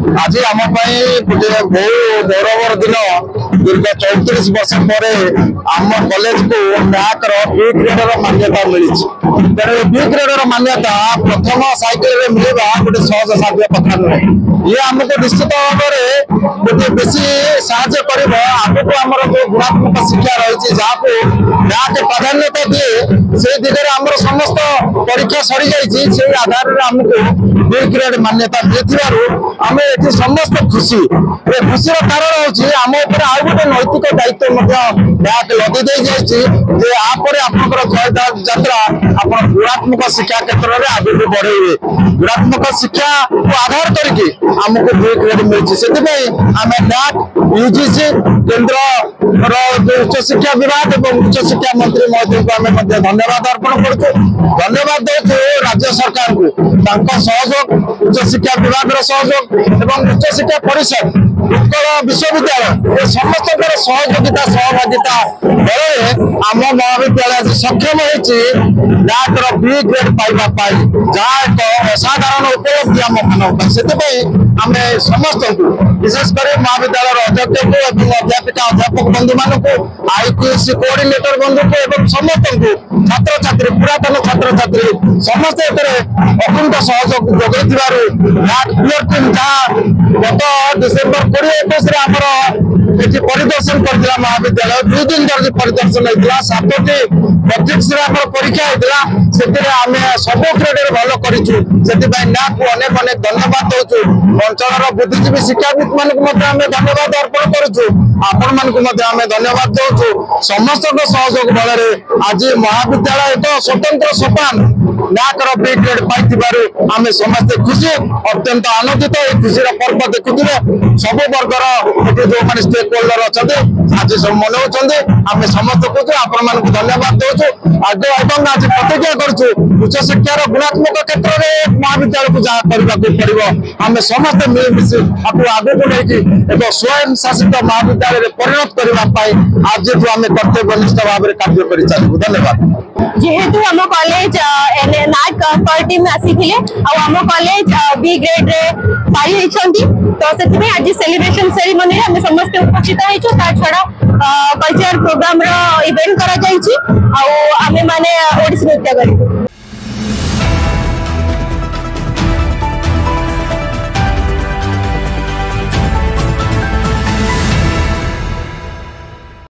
आज आम गोटे बहु गौरवर दिन दीर्घ 34 वर्ष पर आम कॉलेज को न्याक बी ग्रेडर मान्यता मिली। तेणु बी ग्रेडर मान्यता प्रथम साइकेल मिलवा गोटे सहज साध्य कथा नुहे। ये आमको निश्चित भाव में गोटे बेसी साहाଯ୍य कर आगको आम जो गुणात्मक शिक्षा रही जहाँ न्याक प्राधान्यता दिए से दिगरे आम समस्त परीक्षा सरी जाइए आधार में आमको बी ग्रेड मान्यता मिलू ये समस्त खुशी। ये खुशी कारण हूँ आम उपर आउ गोटे नैतिक दायित्व न्याक लदी दे जाइए आपंकर जय यात्रा आप गुणात्मक शिक्षा क्षेत्र में आगे बढ़े गुणात्मक शिक्षा को आधार करके आमको बी ग्रेड मिली से आम न्याक यूजीसी केन्द्र उच्च शिक्षा विभाग और उच्च शिक्षा मंत्री महोदय को आम धन्यवाद अर्पण कर धन्यवाद दे राज्य सरकार को सहयोग उच्च शिक्षा विभाग सहयोग एवं उच्च शिक्षा परिषद उत्कल विश्वविद्यालय समस्त सहयोगिता सहभागिता बल आम महाविद्यालय सक्षम होकर बी ग्रेड पाइबा जहाँ एक असाधारण उपलब्धि आम मान से आम समस्त विशेषकर महाविद्यालय अध्यक्ष को अध्यापिका अध्यापक बंधु मान आईपीएससी कोऑर्डिनेटर बंधु को समस्त छात्र छात्री पुरातन छात्र छात्री समस्त अकुंठ सहयोग जोगे टीम जहाँ गत डिसेम्बर 2021 आमर ये परिदर्शन कर महाविद्यालय 2 दिन धर परिदर्शन होता 7टी सब्जेक्ट परीक्षा होता से आम सब ग्रेड भल करूँ से न्याक को अनेक अनेक धन्यवाद दौचु अंचल बुद्धिजीवी शिक्षाविद मानक धन्यवाद अर्पण करुँ आपण मानक धन्यवाद दौचु समस्त सहयोग बल आज महाविद्यालय एक स्वतंत्र सोपान न्याक बी ग्रेड पाई आम समस्ते खुशी अत्यंत आनंदित खुशी पर्व देखुए सब वर्गर जो मैंने स्टेक होल्डर अच्छा आज सब मनाऊँ आम समस्त खुशी आपण मानक धन्यवाद दौचु आज आज प्रतिज्ञा करुँ उच्च शिक्षार गुणात्मक क्षेत्र में महाविद्यालय को जहाँ करने पड़ो आम समस्त मिलमिशि आपको आगे को लेकिन एक स्वयं शासित महाविद्यालय परिणत करने आज आम कर्तव्यनिष्ठ भाव में कार्य कर चलू। धन्यवाद। जेहेतु आम कॉलेज नाक पर टीम आसी आम कॉलेज बी ग्रेड रे पाई तो से आज सेलिब्रेशन सेरेमनी आम समस्त उपस्थित होइछु ता छड़ा कल्चर प्रोग्राम रो इवेंट करा जाइछि आउ आमे माने ओडिसी नृत्य करिबु।